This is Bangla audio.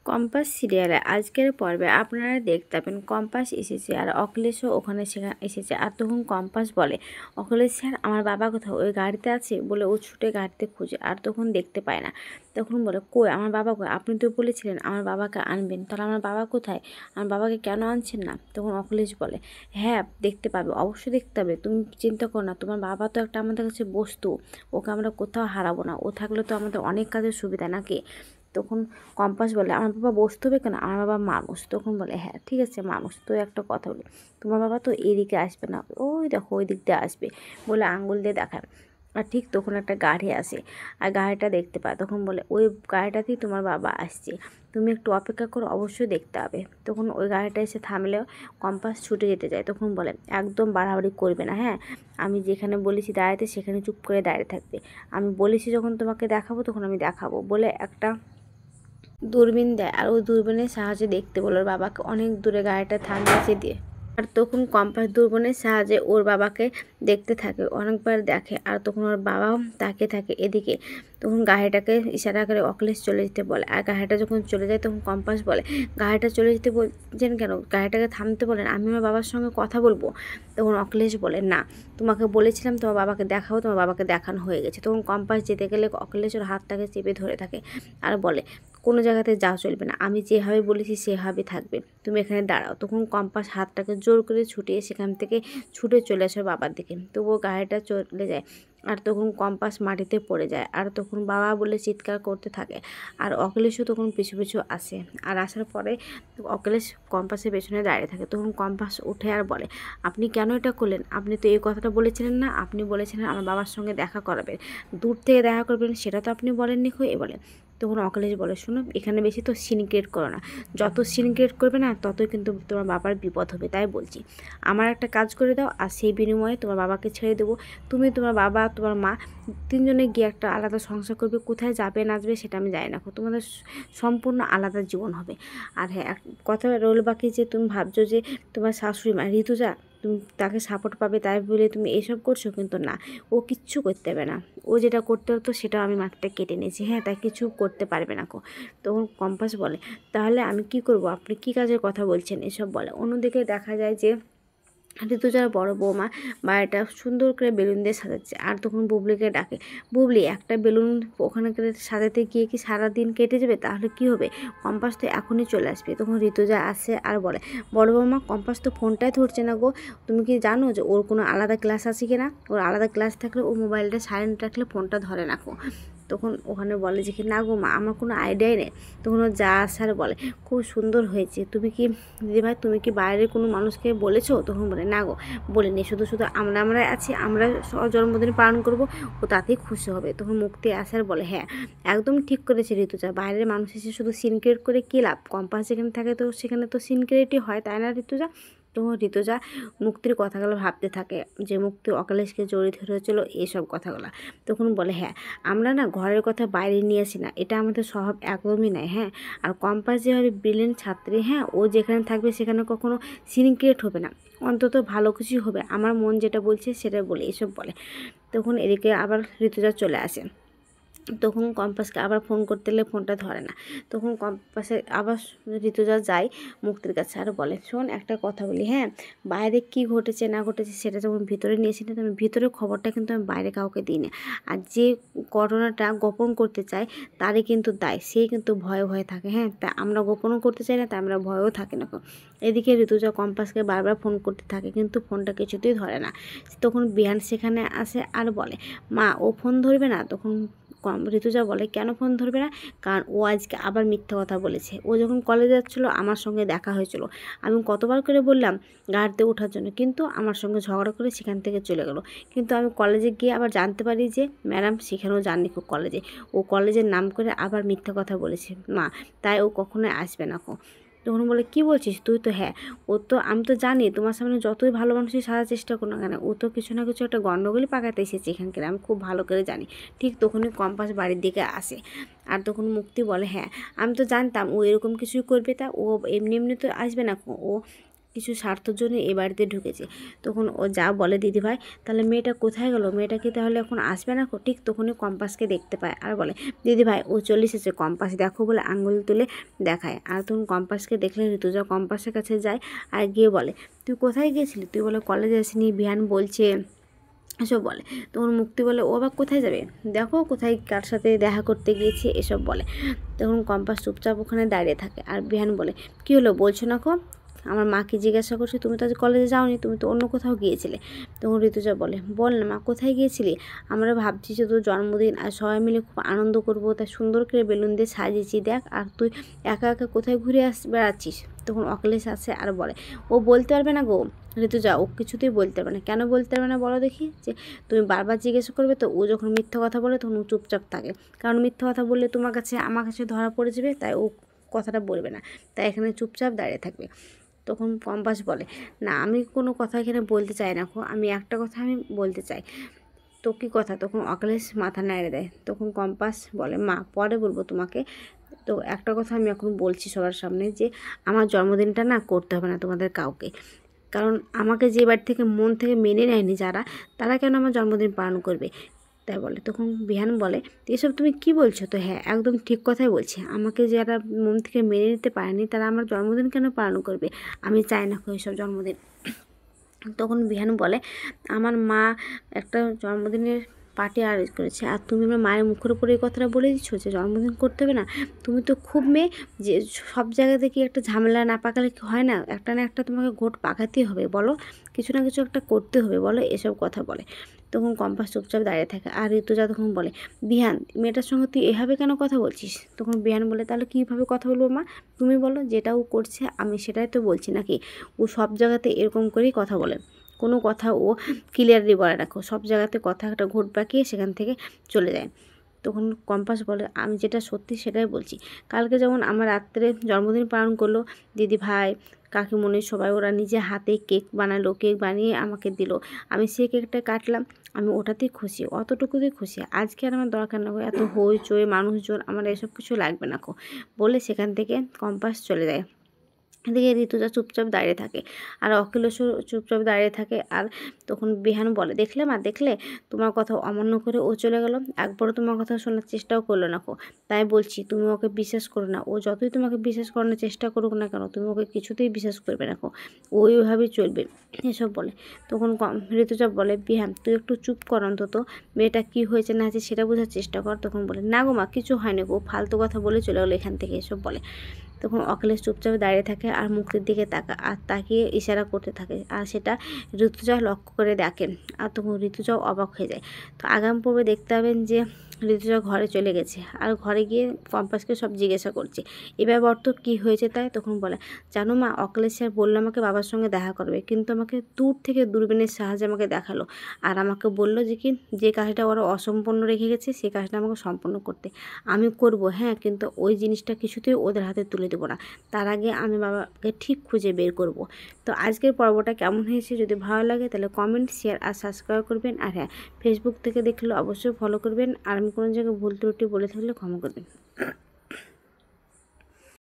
কম্পাস সিরিয়ালে আজকের পর্বে আপনারা দেখতে পাবেন কম্পাস এসেছে আর অখিলেশও ওখানে সেখানে এসেছে। আর তখন কম্পাস বলে, অখিলেশ স্যার আমার বাবা কোথাও? ওই গাড়িতে আছে বলে ও ছুটে গাড়িতে খুঁজে আর তখন দেখতে পায় না। তখন বলে, কই আমার বাবা কই? আপনি তো বলেছিলেন আমার বাবাকে আনবেন, তাহলে আমার বাবা কোথায়? আমার বাবাকে কেন আনছেন না? তখন অখিলেশ বলে, হ্যাঁ দেখতে পাবে, অবশ্যই দেখতে পাবে, তুমি চিন্তা করো না, তোমার বাবা তো একটা আমাদের কাছে বস্তু, ওকে আমরা কোথাও হারাবো না, ও থাকলে তো আমাদের অনেক কাজের সুবিধা নাকি। তখন কম্পাস বলে, আমার বাবা বসতে হবে কেন, আমার বাবা মানুষ। তখন বলে, হ্যাঁ ঠিক আছে মানুষ, তো একটা কথা বলি, তোমার বাবা তো এদিকে আসবে না, ওই দেখো ওই দিক দিয়ে আসবে বলে আঙ্গুল দিয়ে দেখায়। আর ঠিক তখন একটা গাড়ি আসে আর গাড়িটা দেখতে পায়। তখন বলে, ওই গাড়িটাতেই তোমার বাবা আসছে, তুমি একটু অপেক্ষা করো, অবশ্যই দেখতে হবে। তখন ওই গাড়িটা এসে থামলেও কম্পাস ছুটে যেতে যায়। তখন বলে, একদম বাড়াবাড়ি করবে না, হ্যাঁ আমি যেখানে বলেছি দাঁড়াতে সেখানে চুপ করে দাঁড়িয়ে থাকবে, আমি বলেছি যখন তোমাকে দেখাবো তখন আমি দেখাবো বলে একটা দূরবীন দেয় আর ওই দূরবীনের সাহায্যে দেখতে বলে ওর বাবাকে অনেক দূরে গাড়িটা থামিয়েছে দিয়ে। আর তখন কম্পাস দূরবীনের সাহায্যে ওর বাবাকে দেখতে থাকে, অনেকবার দেখে আর তখন ওর বাবাও তাকিয়ে থাকে এদিকে। তখন গাড়িটাকে ইশারা করে অখিলেশ চলে যেতে বলে আর গাড়িটা যখন চলে যায় তখন কম্পাস বলে, গাড়িটা চলে যেতে বলছেন কেন, গাড়িটাকে থামতে বলেন, আমি আমার বাবার সঙ্গে কথা বলবো। তখন অখিলেশ বলে, না তোমাকে বলেছিলাম তোমার বাবাকে দেখাবো, তোমার বাবাকে দেখানো হয়ে গেছে। তখন কম্পাস যেতে গেলে অখিলেশ ওর হাতটাকে চেপে ধরে থাকে আর বলে, কোনো জায়গাতে যাওয়া চলবে না, আমি যেভাবে বলেছি সেভাবে থাকবে, তুমি এখানে দাঁড়াও। তখন কম্পাস হাতটাকে জোর করে ছুটিয়ে সেখান থেকে ছুটে চলে আসে বাবার দিকে। তবুও গাড়িটা চলে যায় আর তখন কম্পাস মাটিতে পড়ে যায় আর তখন বাবা বলে চিৎকার করতে থাকে। আর অখিলেশও তখন পিছু পিছু আসে আর আসার পরে অখিলেশ কম্পাসের পেছনে দাঁড়িয়ে থাকে। তখন কম্পাস উঠে আর বলে, আপনি কেন এটা করলেন? আপনি তো এই কথাটা বলেছিলেন না, আপনি বলেছিলেন আমার বাবার সঙ্গে দেখা করাবেন, দূর থেকে দেখা করবেন, সেটা তো আপনি বলেননি। এ বলে। তখন অখিলেশ বলে, শোনো এখানে বেশি তো সিন ক্রিয়েট করো না, যত সিন ক্রিয়েট করবে না ততই কিন্তু তোমার বাবার বিপদ হবে, তাই বলছি আমার একটা কাজ করে দাও আর সেই বিনিময়ে তোমার বাবাকে ছেড়ে দেবো, তুমি তোমার বাবা তোমার মা তিনজনে গিয়ে একটা আলাদা সংসার করবে, কোথায় যাবে নাচবে সেটা আমি জানি না, তোমাদের সম্পূর্ণ আলাদা জীবন হবে। আর হ্যাঁ কথা রইল বাকি যে তুমি ভাবছো যে তোমার শাশুড়ি মা ঋতুজা তুমি তাকে সাপোর্ট পাবে তাই বলে তুমি এসব করছো, কিন্তু না, ও কিচ্ছু করতে হবে না, ও যেটা করতে হতো সেটা আমি মাথাটা কেটে নিয়েছি, হ্যাঁ তাই কিছু করতে পারবে না তখন কম্পাস বলে, তাহলে আমি কি করব, আপনি কি কাজের কথা বলছেন এসব বলে। অন্যদিকে দেখা যায় যে ঋতুজার বড় বৌমা বাড়িটা সুন্দর করে বেলুন দিয়ে সাজাচ্ছে আর তখন বুবলিকে ডাকে, বুবলি একটা বেলুন ওখানে সাজাতে গিয়ে কি সারাদিন কেটে যাবে, তাহলে কি হবে, কম্পাস তো এখনই চলে আসবে। তখন ঋতুজা আসে আর বলে, বড় বৌমা কম্পাস তো ফোনটাই ধরছে না গো, তুমি কি জানো যে ওর কোনো আলাদা ক্লাস আছে কিনা, ওর আলাদা ক্লাস থাকলে ও মোবাইলটা সাইলেন্ট রাখলে ফোনটা ধরে না তখন ওখানে বলে যে কি, না গো মা আমার কোনো আইডিয়াই নেই। তখন ও যা আসার বলে, খুব সুন্দর হয়েছে, তুমি কি দিদিভাই তুমি কি বাইরের কোনো মানুষকে বলেছো? তখন বলে, না গো বলিনি, শুধু শুধু আমরা আছি, আমরা জন্মদিন পালন করব, ও তাতেই খুশি হবে। তখন মুক্তি আসার বলে, হ্যাঁ একদম ঠিক করেছে ঋতুজা, বাইরের মানুষ এসে শুধু সিন ক্রিয়েট করে কী লাভ, কম্পাস যেখানে থাকে তো সেখানে তো সিন ক্রিয়েটই হয়, তাই না ঋতুজা? তখন ঋতুজা মুক্তির কথাগুলো ভাবতে থাকে যে মুক্তি অখিলেশকে জড়িয়ে ধরেছিল এইসব কথাগুলো। তখন বলে, হ্যাঁ আমরা না ঘরের কথা বাইরে নিয়ে আসি না, এটা আমাদের স্বভাব একদমই নয়, হ্যাঁ আর কম্পাস যেভাবে ব্রিলিয়েন্ট ছাত্রী, হ্যাঁ ও যেখানে থাকবে সেখানে কখনো সিন ক্রিয়েট হবে না, অন্তত ভালো কিছুই হবে, আমার মন যেটা বলছে সেটা বলে এসব বলে। তখন এদিকে আবার ঋতুজা চলে আসে। তখন কম্পাসকে আবার ফোন করতে গেলে ফোনটা ধরে না। তখন কম্পাসে আবার ঋতুজা যায় মুক্তির কাছে আর বলে, শোন একটা কথা বলি, হ্যাঁ বাইরে কি ঘটেছে না ঘটেছে সেটা যখন ভিতরে নিয়েছি না, আমি ভিতরের খবরটা কিন্তু আমি বাইরে কাউকে দিই না, আর যে ঘটনাটা গোপন করতে চায় তারই কিন্তু দায়, সে কিন্তু ভয়ে ভয়ে থাকে, হ্যাঁ তা আমরা গোপনও করতে চাই না, তাই আমরা ভয়েও থাকি না এদিকে ঋতুজা কম্পাসকে বারবার ফোন করতে থাকে কিন্তু ফোনটা কিছুতেই ধরে না। তখন বিহান সেখানে আসে আর বলে, মা ও ফোন ধরবে না। তখন ঋতুজা বলে, কেন ফোন ধরবে না? কারণ ও আজকে আবার মিথ্যা কথা বলেছে, ও যখন কলেজে যাচ্ছিলো আমার সঙ্গে দেখা হয়েছিল, আমি কতবার করে বললাম গাড়িতে ওঠার জন্য, কিন্তু আমার সঙ্গে ঝগড়া করে সেখান থেকে চলে গেলো, কিন্তু আমি কলেজে গিয়ে আবার জানতে পারি যে ম্যাডাম সেখানেও যাননি কলেজে, ও কলেজের নাম করে আবার মিথ্যা কথা বলেছে মা, তাই ও কখনোই আসবে না তখন বলে, কি বলছিস তুই? তো হ্যাঁ ও তো, আমি তো জানি তোমার সামনে যতই ভালো মানুষই সাজার চেষ্টা করো না কেন, ও তো কিছু না কিছু একটা গণ্ডগোলই পাকাতে এসেছে এখানকার, আমি খুব ভালো করে জানি। ঠিক তখনই কম্পাস বাড়ির দিকে আসে আর তখন মুক্তি বলে, হ্যাঁ আমি তো জানতাম ও এরকম কিছুই করবে, তা ও এমনি এমনি তো আসবে না, ও কিছু স্বার্থের জন্য এই বাড়িতে ঢুকেছে। তখন ও যা বলে দিদিভাই তাহলে মেয়েটা কোথায় গেল, মেয়েটা কি তাহলে এখন আসবে না? ঠিক তখনই কম্পাসকে দেখতে পায় আর বলে দিদিভাই ও চলে এসেছে, কম্পাস দেখো বলে আঙুল তুলে দেখায়। আর তখন কম্পাসকে দেখলে ঋতুজা কম্পাসের কাছে যায় আর গিয়ে বলে তুই কোথায় গিয়েছিলি? তুই বলে কলেজে আসিনি, বিহান বলছে এসব বলে। তখন মুক্তি বলে ও আবার কোথায় যাবে, দেখো কোথায় কার সাথে দেখা করতে গিয়েছে এসব বলে। তখন কম্পাস চুপচাপ ওখানে দাঁড়িয়ে থাকে আর বিহান বলে কী হলো বলছো না? আমার মাকে জিজ্ঞাসা করছি, তুমি তো আজ কলেজে যাওনি, তুমি তো অন্য কোথাও গিয়েছিলে। তখন ঋতুজা বলে বল না মা কোথায় গিয়েছিলি? আমরা ভাবছি যে তোর জন্মদিন আর সবাই মিলে খুব আনন্দ করবো, তাই সুন্দর করে বেলুন দিয়ে সাজিয়েছি দেখ, আর তুই একা একা কোথায় ঘুরে বেড়াচ্ছিস। তখন অখিলেশ আসে আর বলে ও বলতে পারবে না গো। ঋতুজা ও কিছুতেই বলতে পারবে না। কেন বলতে পারবে না বলো দেখি? যে তুমি বারবার জিজ্ঞেস করবে তো ও যখন মিথ্যা কথা বলে তখন ও চুপচাপ থাকে, কারণ মিথ্যা কথা বললে তোমার কাছে আমার কাছে ধরা পড়ে যাবে, তাই ও কথাটা বলবে না, তাই এখানে চুপচাপ দাঁড়িয়ে থাকবে। তখন কম্পাস বলে না আমি কোনো কথা এখানে বলতে চাই না আমি একটা কথা আমি বলতে চাই। তো কী কথা? তখন অখিলেশ মাথা নাড়ে দেয়। তখন কম্পাস বলে মা পরে বলবো তোমাকে, তো একটা কথা আমি এখন বলছি সবার সামনে, যে আমার জন্মদিনটা না করতে হবে না তোমাদের কাউকে, কারণ আমাকে যে বাড়ি থেকে মন থেকে মেনে নেয়নি যারা, তারা কেন আমার জন্মদিন পালন করবে? তাই বলে। তখন বিহান বলে এসব তুমি কি বলছো? তো হ্যাঁ একদম ঠিক কথাই বলছি, আমাকে যারা মন থেকে মেনে নিতে পারেনি তারা আমার জন্মদিন কেন পালন করবে? আমি চাই না এসব জন্মদিন। তখন বিহান বলে আমার মা একটা জন্মদিনের পার্টি আয়োজন করেছে আর তুমি আমার মায়ের মুখের উপরে এই কথাটা বলে দিচ্ছ যে জন্মদিন করতে হবে না? তুমি তো খুব মেয়ে, যে সব জায়গাতে কি একটা ঝামেলা না পাকালে কি হয় না? একটা না একটা তোমাকে ঘোট পাকাতেই হবে, বলো কিছু না কিছু একটা করতে হবে, বলো এসব কথা বলে। তখন কম্পাস চুপচাপ দাঁড়িয়ে থাকে আর ঋতুজা তখন বলে বিহান মেয়েটার সঙ্গে তুই এভাবে কেন কথা বলছিস? তখন বিহান বলে তাহলে কীভাবে কথা বলবো মা, তুমি বলো, যেটা ও করছে আমি সেটাই তো বলছি নাকি? ও সব জায়গাতে এরকম করেই কথা বলে, কোনো কথা ও ক্লিয়ারলি বলে রাখো, সব জায়গাতে কথা একটা ঘুট পাকিয়ে সেখান থেকে চলে যায়। তখন কম্পাস বলে আমি যেটা সত্যি সেটাই বলছি, কালকে যেমন আমার রাত্রে জন্মদিন পালন করলো দিদি ভাই কাকিমণি সবাই, ওরা নিজে হাতে কেক বানালো, কেক বানিয়ে আমাকে দিল, আমি সেই কেকটা কাটলাম, আমি ওটাতেই খুশি, অতটুকুতেই খুশি, আজকে আর আমার দরকার না এত হইচই মানুষজন, আমার এসব কিছু লাগবে না বলে সেখান থেকে কম্পাস চলে যায়। এদিকে ঋতুজা চুপচাপ দাঁড়িয়ে থাকে আর অখিলেশও চুপচাপ দাঁড়িয়ে থাকে। আর তখন বিহান বলে দেখলে মা, দেখলে তোমার কথা অমান্য করে ও চলে গেল, একবারও তোমার কথা শোনার চেষ্টাও করলো না তাই বলছি তুমি ওকে বিশ্বাস করো না, ও যতই তোমাকে বিশ্বাস করানোর চেষ্টা করুক না কেন তুমি ওকে কিছুতেই বিশ্বাস করবে না ও ওইভাবেই চলবে এসব বলে। তখন ঋতুজা বলে বিহান তুই একটু চুপ কর, অন্তত মেয়েটা কী হয়েছে না হয়েছে সেটা বোঝার চেষ্টা কর। তখন বলে না গো মা কিছু হয়নি ফালতু কথা বলে চলে গেলো এখান থেকে এসব বলে। তখন অখিলেশ চুপচাপ দাঁড়িয়ে থাকে আর মুখের দিকে তাকিয়ে ইশারা করতে থাকে, আর সেটা ঋতুজা লক্ষ্য করে দেখেন। আর তখন ঋতুজাও অবাক হয়ে যায়। তো আগামী পর্বে দেখতে পাবেন যে ঋতুজা ঘরে চলে গেছে আর ঘরে গিয়ে কম্পাসকে সব জিজ্ঞাসা করছে এবার অর্থ কী হয়েছে তাই। তখন বলে জানো মা অখিলেশ স্যার বললো আমাকে বাবার সঙ্গে দেখা করবে, কিন্তু আমাকে দূর থেকে দূরবীনের সাহায্যে আমাকে দেখালো আর আমাকে বললো যে কি যে কাজটা ওরা অসম্পূর্ণ রেখে গেছে সেই কাজটা আমাকে সম্পূর্ণ করতে, আমি করব হ্যাঁ, কিন্তু ওই জিনিসটা কিছুতেই ওদের হাতে তুলে দেবো না, তার আগে আমি বাবাকে ঠিক খুঁজে বের করব। তো আজকের পর্বটা কেমন হয়েছে যদি ভালো লাগে তাহলে কমেন্ট শেয়ার আর সাবস্ক্রাইব করবেন, আর হ্যাঁ ফেসবুক থেকে দেখলে অবশ্যই ফলো করবেন, আর আমি কোনো জায়গায় ভুল ত্রুটি বলে থাকলে ক্ষমা করবেন।